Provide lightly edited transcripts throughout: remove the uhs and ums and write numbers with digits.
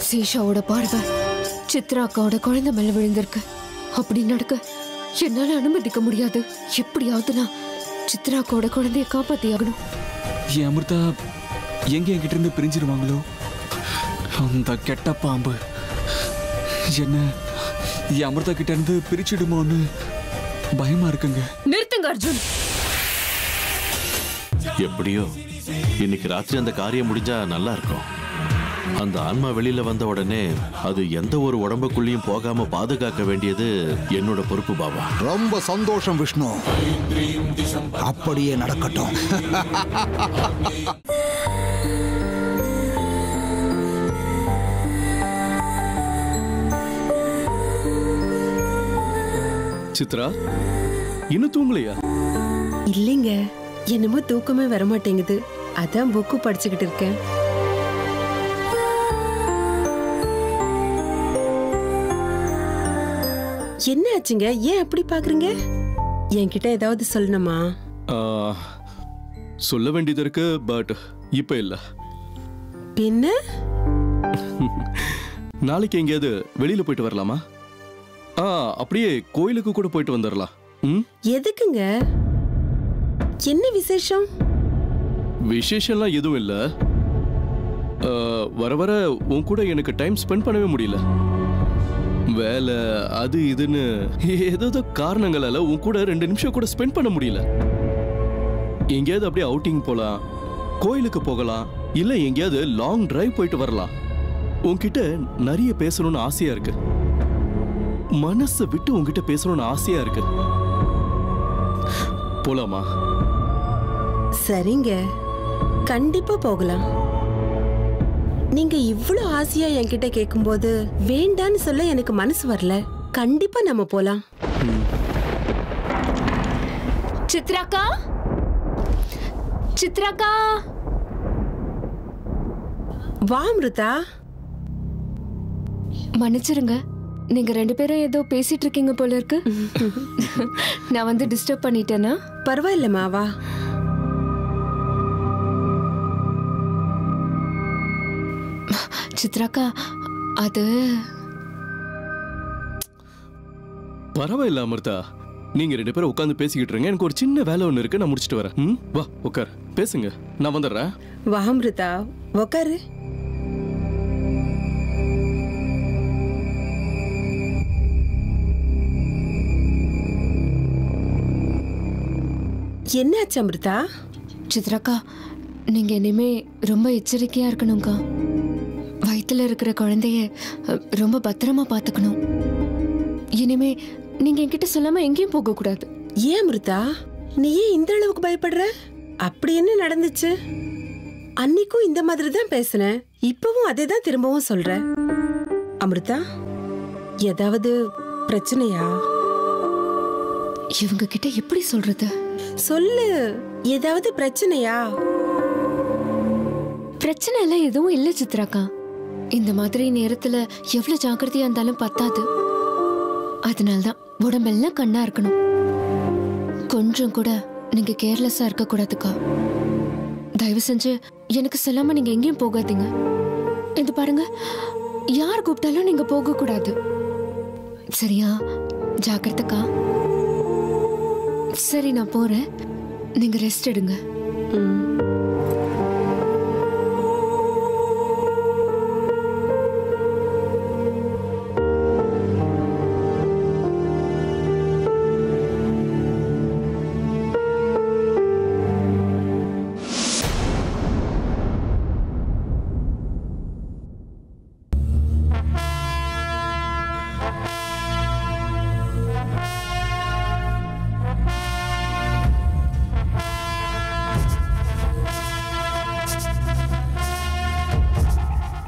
சேஷாவோட பார்வை சித்ரா அக்காவோட குழந்தை மேல விழுந்திருக்கு. அப்படி நடக்க என்னால அனுமதிக்க முடியாது. எப்படியாவது நான் சித்ரா அக்காவோட குழந்தைய காப்பாத்தி ஆகணும். என் அமிர்தா எங்க என்கிட்ட இருந்து பிரிஞ்சிருவாங்களோ? அந்த கெட்ட பாம்பு என்ன என் அமிர்தா கிட்ட இருந்து பிரிச்சிடுமோன்னு பயமா இருக்குங்க. நிறுத்துங்க அர்ஜுன். எப்படியோ இன்னைக்கு ராத்திரி அந்த காரியம் முடிஞ்சா நல்லா இருக்கும். அந்த ஆன்மா வெளியில வந்த உடனே அது எந்த ஒரு உடம்புக்குள்ளேயும் போகாம பாதுகாக்க வேண்டியது என்னோட பொறுப்பு பாபா. ரொம்ப சந்தோஷம் விஷ்ணு, அப்படியே நடக்கட்டும். சித்ரா இன்னும் தூங்கலையா? இல்லைங்க, என்னமோ தூக்கமே வரமாட்டேங்குது. அதான் புக்கு படிச்சுக்கிட்டு இருக்கேன். என்ன ஆச்சுங்க? ஏன் அப்படி பாக்குறீங்க? என்கிட்ட ஏதாவது சொல்லணுமா? சொல்ல வேண்டியது இருக்கு, பட் இப்ப இல்ல. பின்ன நாளைக்கு எங்கேயாவது வெளியில போயிட்டு வரலாமா? அப்படியே கோயிலுக்கு கூட போயிட்டு வந்துடலாம். எதுக்குங்க? என்ன விசேஷம்? விசேஷம்லாம் எதுவும் இல்ல. வர வர உன் கூட எனக்கு டைம் ஸ்பெண்ட் பண்ணவே முடியல. வேலை அது இதுன்னு ஏதோ காரணங்களால உன் கூட 2 நிமிஷம் கூட ஸ்பெண்ட் பண்ண முடியல. எங்கேயாவது அப்படியே அவுட்டிங் போலாம், கோயிலுக்கு போகலாம், இல்ல எங்கேயாவது லாங் டிரைவ் போயிட்டு வரலாம். உன்கிட்ட நிறைய பேசணும்னு ஆசையா இருக்கு. மனசை விட்டு உன்கிட்ட பேசணும்னு ஆசையா இருக்கு. போலாமா? சரிங்க, கண்டிப்பா போகலாம். நீங்க இவ்வளவு ஆசையா என்கிட்ட கேட்கும்போது வேண்டான்னு சொல்ல எனக்கு மனசு வரல. கண்டிப்பா நம்ம போலாம். சித்ராக்கா, சித்ராக்கா, வா அமிர்தா. மன்னிச்சிருங்க, நீங்க 2 பேரும் ஏதோ பேசிட்டு இருக்கீங்க போல இருக்கு. நான் வந்து டிஸ்டர்ப் பண்ணிட்டேனா? பரவாயில்லம்மா, வா. சித்ராக்கா, அது பரவாயில்ல அமிர்தா, நீங்க 2 பேரும் உட்காந்து பேசிக்கிட்டு இருங்க. எனக்கு ஒரு சின்ன வேலை ஒண்ணு இருக்கு, நான் முடிச்சிட்டு வரேன். வா உட்கார், பேசுங்க, நான் வந்துடுறேன். வா அமிர்தா, உட்காரு. என்னாச்சு அமிர்தா? சித்ராக்கா, நீங்க இனிமே ரொம்ப எச்சரிக்கையா இருக்கணும்க்கா. வயித்துல இருக்கிற குழந்தைய ரொம்ப பத்திரமா பாத்துக்கணும். இனிமே நீங்க என்கிட்ட சொல்லாம எங்கேயும் போக கூடாது. ஏன் அமிர்தா, நீ ஏன் இந்த அளவுக்கு பயப்படுற? அப்படி என்ன நடந்துச்சு? அன்னைக்கும் இந்த மாதிரி தான் பேசுனேன், இப்பவும் அதே தான் திரும்பவும் சொல்ற. அமிர்தா, ஏதாவது பிரச்சனையா? இவங்க கிட்ட எப்படி சொல்றது? சொல்லு, ஏதாவது பிரச்சனையா? பிரச்சனை எல்லாம் எதுவும் இல்ல சித்ராக்கா. இந்த மாதிரி நேரத்துல எவ்வளவு ஜாக்கிரதையா இருந்தாலும் பத்தாது. அதனால்தான் உடம்பெல்லாம் கண்ணா இருக்கணும். கொஞ்சம் கூட நீங்க கேர்லெஸ்ஸா இருக்க கூடாதுக்கா. தயவு செஞ்சு எனக்கு சொல்லாம நீங்க எங்கேயும் போகாதீங்க. இது பாருங்க, யார் கூப்பிட்டாலும் நீங்க போக கூடாது, சரியா? ஜாக்கிரதைக்கா. சரி, நான் போறேன், நீங்க ரெஸ்ட் எடுங்க.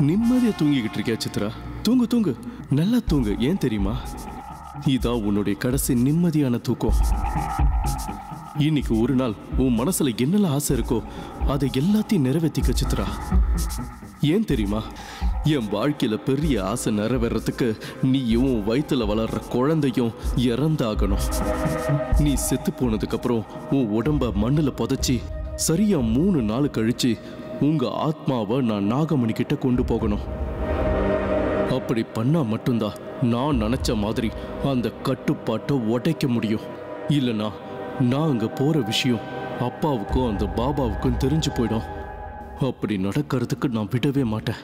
நிம்மதியா தூங்கிக்கிட்டு இருக்கியா சித்ரா? தூங்கு தூங்கு, நல்லா தூங்கு. ஏன் தெரியுமா? இதான் உன்னுடைய கடைசி நிம்மதியான தூக்கம். இன்னைக்கு ஒரு நாள் உன் மனசுல என்னெல்லாம் ஆசை இருக்கோ அதை எல்லாத்தையும் நிறைவேற்றிக்க சித்ரா. ஏன் தெரியுமா? என் வாழ்க்கையில பெரிய ஆசை நிறைவேறதுக்கு நீயும் வயிற்றுல வளர்ற குழந்தையும் இறந்தாகணும். நீ செத்து போனதுக்கு அப்புறம் உன் உடம்ப மண்ணுல புதைச்சி சரியா 3 நாள் கழிச்சு உங்க ஆத்மாவை நான் நாகமணி கிட்ட கொண்டு போகணும். அப்படி பண்ணா மட்டும்தான் நான் நினைச்ச மாதிரி அந்த கட்டுப்பாட்டை உடைக்க முடியும். இல்லைனா நான் அங்க போற விஷயம் அப்பாவுக்கும் அந்த பாபாவுக்கும் தெரிஞ்சு போயிடும். அப்படி நடக்கிறதுக்கு நான் விடவே மாட்டேன்.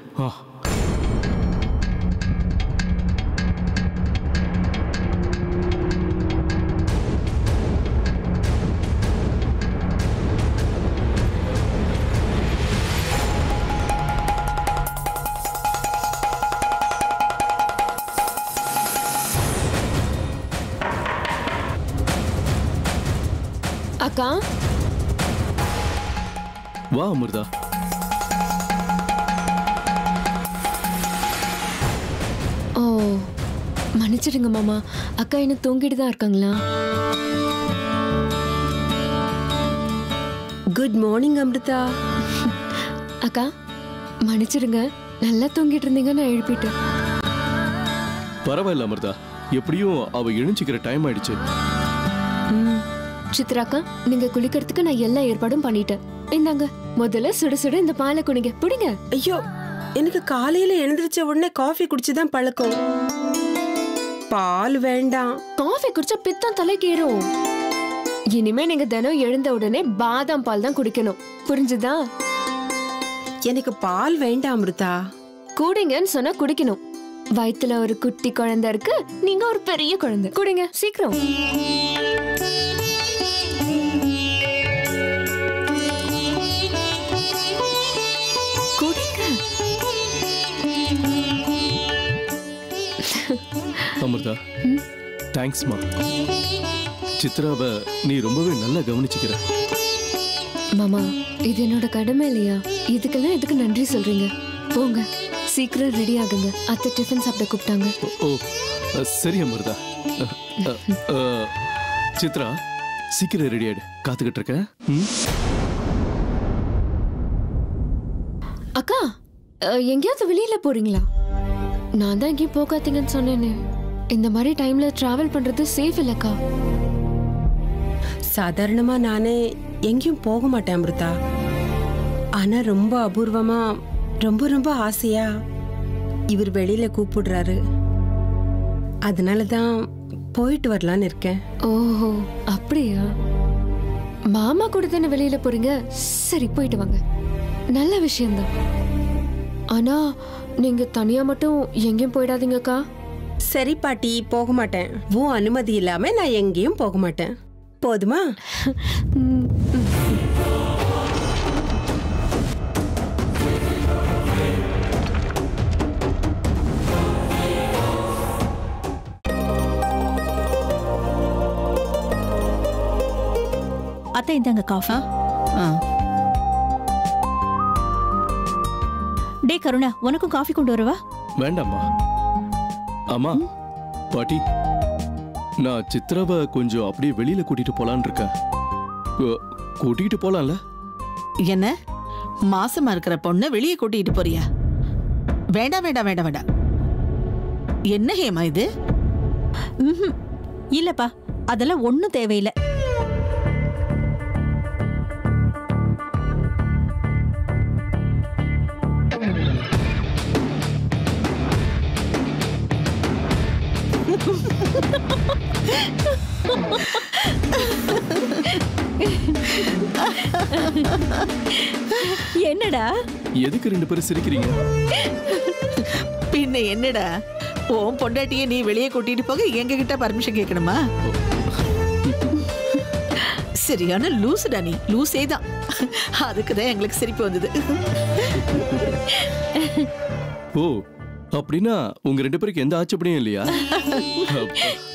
அக்கா, வா அமிர்தா. ஓ மன்னிச்சிடுங்க மாமா, அக்கா இன்னும் தூங்கிட்டு தான் இருக்காங்களா? Good morning Amrita. அக்கா மன்னிச்சிடுங்க, நல்லா தூங்கிட்டு இருந்தீங்க, நான் எழுப்பிட்டேன். பரவாயில்ல அமிர்தா, எப்படியும் அவ எழுஞ்சிக்கிற டைம் ஆயிடுச்சு. சித்ராக்கா, நீங்க குளிக்கிறதுக்கு நான் எல்லா ஏற்பாடும் பண்ணிட்டேன். இந்தாங்க, முதல்ல சுட சுட இந்த பாலை குடிங்க. பிடிங்க. ஐயோ, எனக்கு காலையில எழுந்திருச்ச உடனே காஃபி குடிச்சுதான் பழக்கம். பால் வேண்டாம். காஃபி குடிச்சா பித்தம் தலைக்கேறும். இனிமே நீங்க தினம் எழுந்த உடனே பாதாம் பால் தான் குடிக்கணும், புரிஞ்சுதா? எனக்கு பால் வேண்டாம் அமிர்தா. குடிங்கன்னு சொன்னா குடிக்கணும். வயித்துல ஒரு குட்டி குழந்தை இருக்கு, நீங்க ஒரு பெரிய குழந்தை. குடிங்க சீக்கிரம். அமிர்தா, தேங்க்ஸ்மா. சித்ராவை நீ ரொம்பவே நல்லா கவனிச்சுக்கிற. மாமா, இது என்னோட கடமை இல்லையா? இதுக்கெல்லாம் எதுக்கு நன்றி சொல்றீங்க? போங்க, சீக்கிரம் ரெடி ஆகுங்க. அத்தை டிஃபன் சாப்பிட கூப்பிட்டாங்க. ஓ சரி அமிர்தா. சித்ரா, சீக்கிரம் ரெடி ஆயிடு, காத்துக்கிட்டு இருக்க. அக்கா, எங்கேயாவது வெளியில போறீங்களா? நான் தான் எங்கேயும் போகாதீங்கன்னு சொன்னேன்னு. இந்த மாதிரி டைம்ல டிராவல் பண்றது சேஃப் இல்லக்கா. சாதாரணமா நானே எங்கேயும் போக மாட்டேன் அமிர்தா. ஆனா ரொம்ப அபூர்வமா, ரொம்ப ரொம்ப ஆசையா இவர் வெளியில கூப்பிடுறாரு. அதனாலதான் போயிட்டு வரலான்னு இருக்கேன். ஓஹோ, அப்படியா? மாமா கூட தானே வெளியில போறீங்க. சரி, போயிட்டு வாங்க, நல்ல விஷயம்தான். ஆனா நீங்க தனியா மட்டும் எங்கேயும் போயிடாதீங்கக்கா. சரி பாட்டி, போக மாட்டேன். உன் அனுமதி இல்லாம நான் எங்கேயும் போக மாட்டேன். போதுமா? அத்தை, இந்தாங்க காஃபி. டே கருணா, உனக்கும் காஃபி கொண்டு வரவா? வேண்டாம்மா. ஆமா பாட்டி, நான் சித்ராவை கொஞ்சம் அப்படியே வெளியில கூட்டிட்டு போலான்னு இருக்கேன். கூட்டிட்டு போலாம்ல? என்ன, மாசமா இருக்கிற பொண்ணு வெளியே கூட்டிட்டு போறியா? வேண்டாம் வேண்டாம் வேண்டாம் வேண்டாம். என்ன ஹேமா இது? இல்லப்பா, அதெல்லாம் ஒண்ணும் தேவையில்லை. என்னடா, எதுக்கு ரெண்டு பேரும் சிரிக்கிறீங்க? பின்ன என்னடா, உன் பொண்டாட்டியை நீ வெளியே கூட்டிட்டு போக எங்க கிட்ட பர்மிஷன் கேட்கணுமா? சரியான லூசுடா நீ, லூசே தான். அதுக்குதான் எங்களுக்கு சிரிப்பு வந்தது. ஓ, அப்படின்னா உங்க ரெண்டு பேருக்கு எந்த ஆட்சேபனையும் இல்லையா?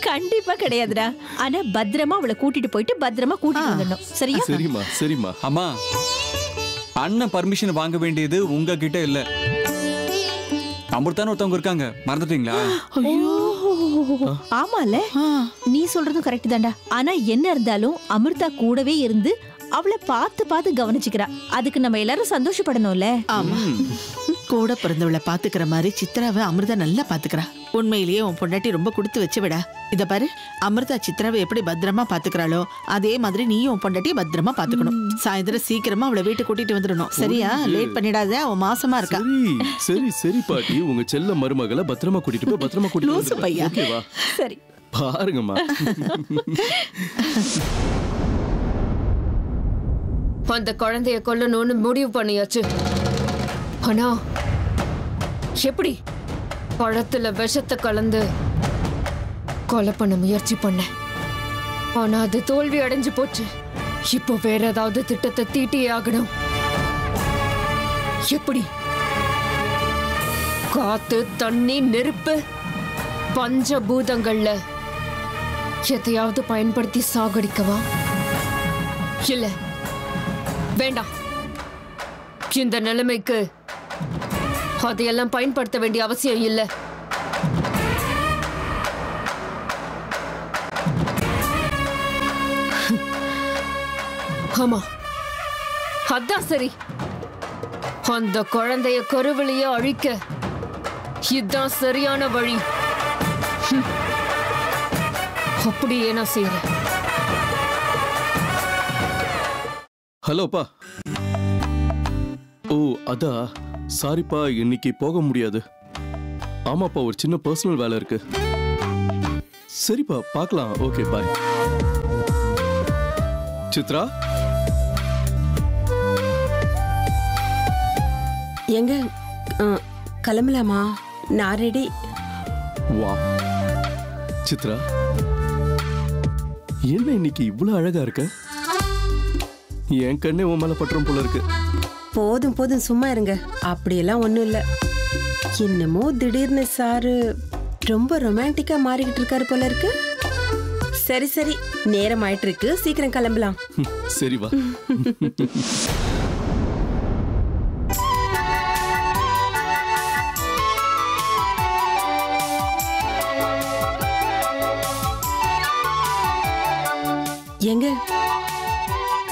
கண்டிப்பா கிடையாதுடா. ஆனா பத்திரமா அவளை கூட்டிட்டு போயிட்டு பத்திரமா கூட்டிட்டு வந்துடணும். சரியா? சரிம்மா சரிம்மா. அம்மா, அண்ணன் பர்மிஷன் வாங்க வேண்டியது உங்ககிட்ட இல்ல. அமிர்தான்னு ஒருத்தவங்க இருக்காங்க, மறந்துட்டீங்களா? ஆமால, நீ சொல்றதும் கரெக்ட் தான்டா. ஆனா என்ன இருந்தாலும் அமிர்தா கூடவே இருந்து அவளை பார்த்து பார்த்து கவனிச்சுக்கிறா. அதுக்கு நம்ம எல்லாரும் சந்தோஷப்படணும்ல. ஆமா, கூட பிறந்தவளை பாத்துக்கிற மாதிரி சித்ராவை அமிர்தா நல்லா பாத்துக்கிறா. உண்மையிலேயே உன் பொண்டாட்டி ரொம்ப கொடுத்து வச்சு விடா. இத பாரு, அமிர்தா சித்ராவை எப்படி பத்திரமா பாத்துக்கிறாளோ அதே மாதிரி நீயும் உன் பொண்டாட்டியை பத்திரமா பாத்துக்கணும். சாயந்தரம் சீக்கிரமா அவளை வீட்டுக்கு கூட்டிட்டு வந்துடணும். சரியா? லேட் பண்ணிடாத, அவன் மாசமா இருக்கா. சரி சரி பாட்டி, உங்க செல்ல மருமகளை பத்திரமா கூட்டிட்டு போய் பத்திரமா கூட்டிட்டு லூசு பையா. ஓகேவா? சரி பாருங்கம்மா. அந்த குழந்தைய கொல்லணும்னு முடிவு பண்ணியாச்சு. ஆனா எப்படி பழத்துல விஷத்தை கலந்து கொலை பண்ண முயற்சி பண்ண, ஆனா அது தோல்வி அடைஞ்சு போச்சு. இப்போ வேற ஏதாவது திட்டத்தை தீட்டியே ஆகணும். எப்படி? காத்து, தண்ணி, நெருப்பு, பஞ்சபூதங்கள்ல எதையாவது பயன்படுத்தி சாகடிக்கவா? இல்ல, வேண்டாம். இந்த நிலைமைக்கு அதையெல்லாம் பயன்படுத்த வேண்டிய அவசியம் இல்லை. ஆமா, அதான் சரி. அந்த குழந்தைய கருவிலேயே அழிக்க இதுதான் சரியான வழி. அப்படியே நான் செய்யறேன். ஹலோப்பா. ஓ அதா, சாரிப்பா, இன்னைக்கு போக முடியாது. ஆமாப்பா, ஒரு சின்ன பர்சனல் வேலை இருக்கு. சரிப்பா, பார்க்கலாம். ஓகே, பாய். சித்ரா, எங்க கிளம்பலாமா? நான் ரெடி. வா சித்ரா, என்ன இன்னைக்கு இவ்வளவு அழகா இருக்க? என் கண்ணே உன் மேல பட்டுரும் போல இருக்கு. போதும் போதும், சும்மா இருங்க. அப்படியெல்லாம் ஒண்ணும் இல்ல. என்னமோ திடீர்னு சாரு ரொம்ப ரொமான்டிக்கா மாறிக்கிட்டு இருக்காரு போல இருக்கு. சரி சரி, நேரம் ஆயிட்டு இருக்கு, சீக்கிரம் கிளம்பலாம். சரி வா. எங்க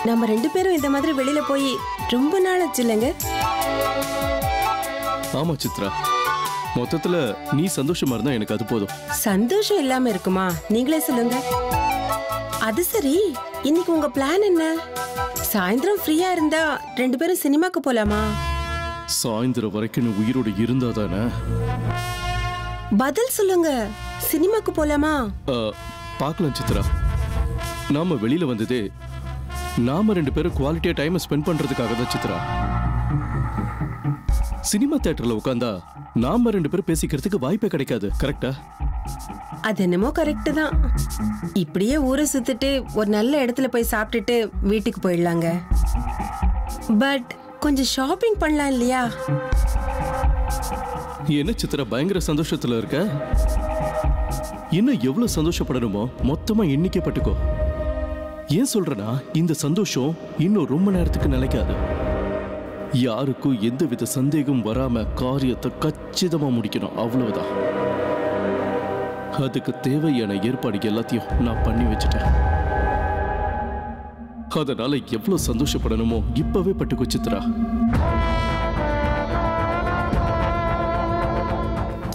நம்ம ரெண்டு பேரும் இந்த மாதிரி வெளியில போய் ரொம்ப நாள் ஆச்சு இல்லைங்க? ஆமா சித்ரா, மொத்தத்துல நீ சந்தோஷமா இருந்தா எனக்கு அது போதும். சந்தோஷம் இல்லாம இருக்குமா? நீங்களே சொல்லுங்க. அது சரி, இன்னைக்கு உங்க பிளான் என்ன? சாயந்தரம் ஃப்ரீயா இருந்தா ரெண்டு பேரும் சினிமாக்கு போலாமா? சாயந்தரம் வரைக்கும் நீ உயிரோடு இருந்தா தானே? பதில் சொல்லுங்க. சினிமாக்கு போலாமா? பார்க்கலாம் சித்ரா. நாம வெளியில வந்ததே நாம ரெண்டு பேரும் குவாலிட்டியா டைம் ஸ்பெண்ட் பண்றதுக்காக தான் சித்ரா. சினிமா தியேட்டர்ல உட்கார்ந்தா நாம ரெண்டு பேரும் பேசிக்கிறதுக்கு வாய்ப்பே கிடைக்காது. கரெக்டா? அது என்னமோ கரெக்ட் தான். இப்படியே ஊரை சுத்திட்டு ஒரு நல்ல இடத்துல போய் சாப்பிட்டுட்டு வீட்டுக்கு போயிடலாங்க. பட் கொஞ்சம் ஷாப்பிங் பண்ணலாம் இல்லையா? என்ன சித்ரா, பயங்கர சந்தோஷத்துல இருக்க? இன்னும் எவ்வளவு சந்தோஷப்படணுமோ மொத்தமா எண்ணிக்கை பட்டுக்கோ. ஏன் சொல்றனா, இந்த சந்தோஷம் இன்னும் ரொம்ப நேரத்துக்கு நிலைக்காது. யாருக்கும் எந்தவித சந்தேகம் வராம காரியத்தை கச்சிதமா முடிக்கணும், அவ்வளவுதான். அதுக்கு தேவையான ஏற்பாடு எல்லாத்தையும் நான் பண்ணி வச்சுட்டேன். அதனால எவ்வளவு சந்தோஷப்படணுமோ இப்பவே பட்டுக்கோ சித்ரா.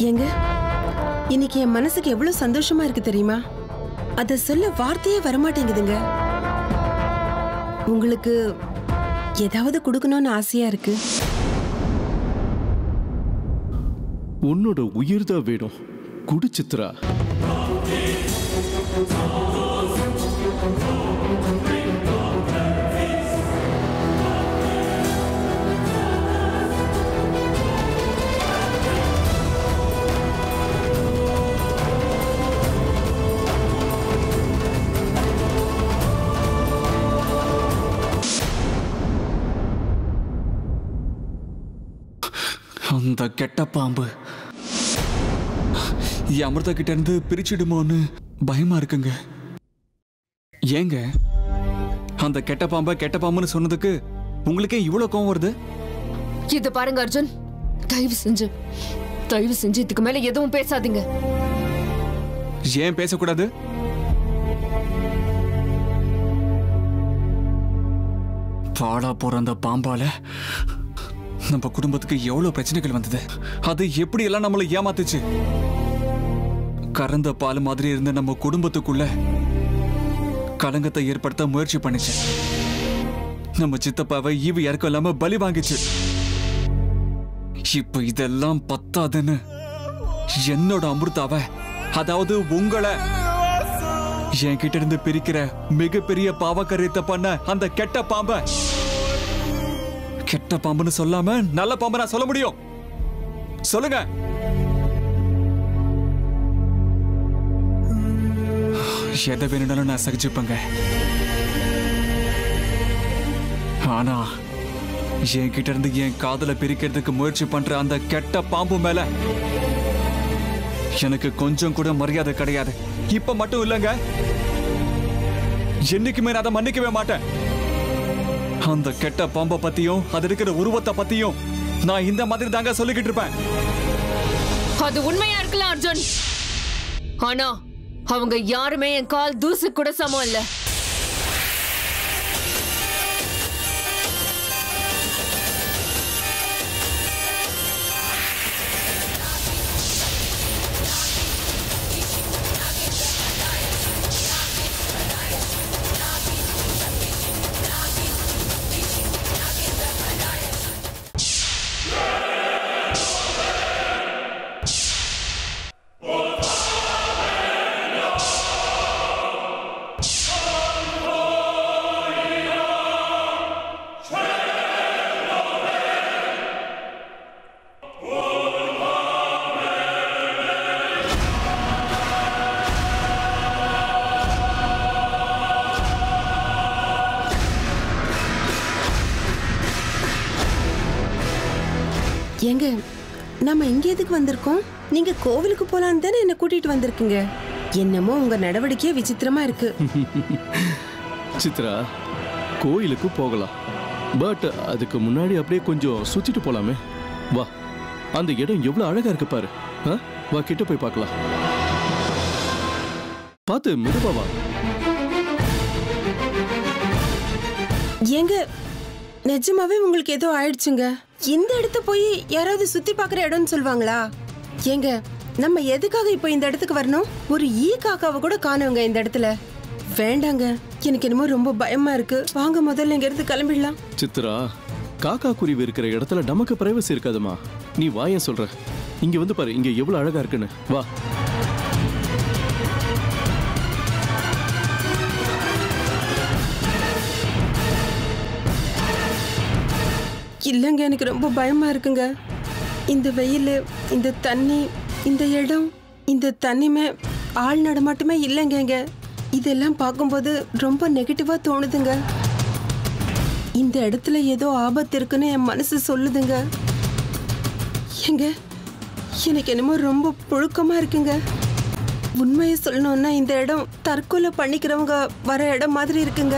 ஏங்க, இன்னைக்கு என் மனசுக்கு எவ்வளவு சந்தோஷமா இருக்கு தெரியுமா? அத சொல்ல வார்த்தையே வரமாட்டேங்குதுங்க. உங்களுக்கு ஏதாவது கொடுக்கணும்னு ஆசையா இருக்கு. உன்னோட உயிர் தான் வேணும், குடு சித்ரா. அந்த கெட்ட பாம்பு அமிர்தா கிட்ட இருந்து பிரிச்சிடுமோன்னு பயமா இருக்குங்க. ஏங்க அந்த கெட்ட பாம்புன்னு சொன்னதுக்கு உங்களுக்கே இவ்வளவு கோவம் வருது? இது பாருங்க அர்ஜுன், தயவு செஞ்சு இதுக்கு மேல எதுவும் பேசாதீங்க. ஏன் பேசக்கூடாது? பாடா போற அந்த பாம்பால நம்ம குடும்பத்துக்கு எவ்வளவு பிரச்சனைகள் வந்தது. அது எப்படி எல்லாம் நம்மளை ஏமாத்துச்சு. கறந்த பால் மாதிரி இருந்த நம்ம குடும்பத்துக்குள்ள கலங்கத்தை ஏற்படுத்த முயற்சி பண்ணிச்சு. நம்ம சித்தப்பாவை ஈவு யாருக்கும் இல்லாம பலி வாங்கிச்சு. இப்ப இதெல்லாம் பத்தாதுன்னு என்னோட அமிர்தாவை, அதாவது உங்களை என்கிட்ட இருந்து பிரிக்கிற மிகப்பெரிய பாவக்காரியத்தை பண்ண அந்த கெட்ட பாம்ப, கெட்ட பாம்புன்னு சொல்லாம நல்ல பாம்பு நான் சொல்ல முடியும்? சொல்லுங்க. எதை வேணும்னாலும் நான் சகிச்சுப்பேங்க. ஆனா என்கிட்ட இருந்து என் காதலை பிரிக்கிறதுக்கு முயற்சி பண்ற அந்த கெட்ட பாம்பு மேல எனக்கு கொஞ்சம் கூட மரியாதை கிடையாது. இப்ப மட்டும் இல்லைங்க, என்னைக்குமே நான் அதை மன்னிக்கவே மாட்டேன். அந்த கெட்ட பாம்பை பத்தியும் அது இருக்கிற உருவத்தை பத்தியும் நான் இந்த மாதிரி தாங்க சொல்லிக்கிட்டு இருப்பேன். அது உண்மையா இருக்கலாம் அர்ஜுன், ஆனா அவங்க யாருமே என் கால் தூசு கூட சமம் இல்ல. ஏங்க, நம்ம இங்க எதுக்கு வந்திருக்கோம்? நீங்க கோவிலுக்கு போலான்னு தானே என்ன கூட்டிட்டு வந்திருக்கீங்க. என்னமோ உங்க நடவடிக்கையே விசித்திரமா இருக்கு. சித்ரா, கோயிலுக்கு போகலாம், பட் அதுக்கு முன்னாடி அப்படியே கொஞ்சம் சுத்திட்டு போலாமே. வா, அந்த இடம் எவ்வளவு அழகா இருக்கு பாரு. வா, கிட்ட போய் பார்க்கலாம். பார்த்து மெதுவா வா. ஏங்க, நிஜமாவே உங்களுக்கு ஏதோ ஆயிடுச்சுங்க. இந்த இடத்த போய் யாராவது சுத்தி பாக்குற இடம்னு சொல்லுவாங்களா? ஏங்க, நம்ம எதுக்காக இப்போ இந்த இடத்துக்கு வரணும்? ஒரு ஈ காக்காவை கூட காணுங்க இந்த இடத்துல. வேண்டாங்க, எனக்கு என்னமோ ரொம்ப பயமா இருக்கு. வாங்க முதல்ல இங்க இருந்து கிளம்பிடலாம். சித்ரா, காக்கா குருவி இருக்கிற இடத்துல நமக்கு பிரைவசி இருக்காதுமா. நீ வா, ஏன் சொல்ற? இங்க வந்து பாரு, இங்க எவ்வளவு அழகா இருக்குன்னு. வா. இல்லைங்க, எனக்கு ரொம்ப பயமா இருக்குங்க. இந்த வெயில், இந்த தண்ணி, இந்த இடம், இந்த தண்ணிமே ஆள் நடமாட்டமே இல்லைங்க. இதெல்லாம் பார்க்கும்போது ரொம்ப நெகட்டிவா தோணுதுங்க. இந்த இடத்துல ஏதோ ஆபத்து இருக்குன்னு என் மனசு சொல்லுதுங்க. ஏங்க, எனக்கு என்னமோ ரொம்ப புழுக்கமா இருக்குங்க. உண்மையை சொல்லணும்னா இந்த இடம் தற்கொலை பண்ணிக்கிறவங்க வர இடம் மாதிரி இருக்குங்க.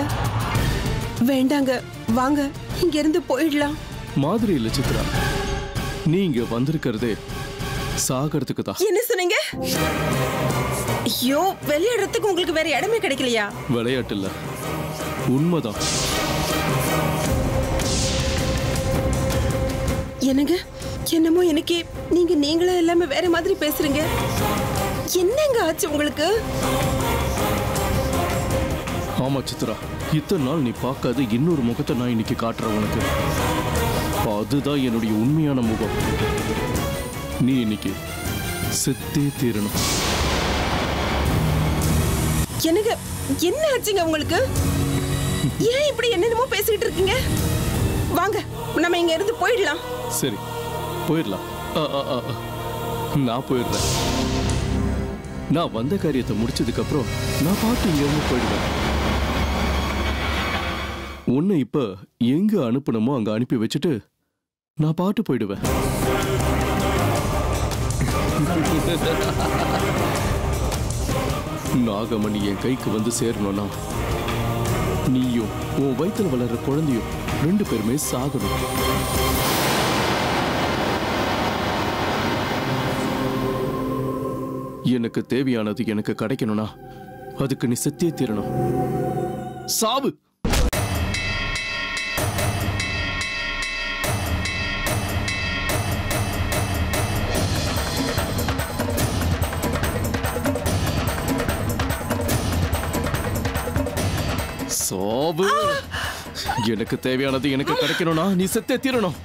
வேண்டாங்க, வாங்க இங்க இருந்து போயிடலாம். மாதிரி இல்ல சித்ரா, நீங்க வந்திருக்கிறதே சாகறதுக்கு தான். என்ன சொன்னீங்க? ஐயோ, விளையாடுறதுக்கு உங்களுக்கு வேற இடமே கிடைக்கலையா? விளையாட்டு இல்ல, உண்மைதான். என்னங்க, என்னமோ எனக்கு நீங்களே எல்லாமே வேற மாதிரி பேசுறீங்க. என்னங்க ஆச்சு உங்களுக்கு? ஆமா சித்ரா, இத்தனை நாள் நீ பார்க்காத இன்னொரு முகத்தை நான் இன்னைக்கு காட்டுறேன் உனக்கு. அதுதான் என்னுடைய உண்மையான முகம். நீ இன்னைக்கு செத்தே தீரணும். எனக்கு என்ன ஆச்சுங்க உங்களுக்கு? ஏன் இப்படி என்னென்னமோ பேசிக்கிட்டு இருக்கீங்க? வாங்க, நம்ம இங்க இருந்து போயிடலாம். சரி, போயிடலாம். நான் போயிடுறேன். நான் வந்த காரியத்தை முடிச்சதுக்கு அப்புறம் நான் பாட்டு இங்க இருந்து போயிடுவேன். உன்னை இப்ப எங்க அனுப்பணுமோ அங்க அனுப்பி வச்சுட்டு நான் பாட்டு போயிடுவேன். நாகமணி என் கைக்கு வந்து சேரணும்னா நீயும் உன் வயித்துல வளர்ற குழந்தையும் 2 பேருமே சாகணும். எனக்கு தேவையானது எனக்கு கிடைக்கணும்னா அதுக்கு நீ செத்தே தீரணும். சாவு. சாவு. எனக்கு தேவையானது எனக்கு கிடைக்கணும்னா நீ செத்தே தீரணும்.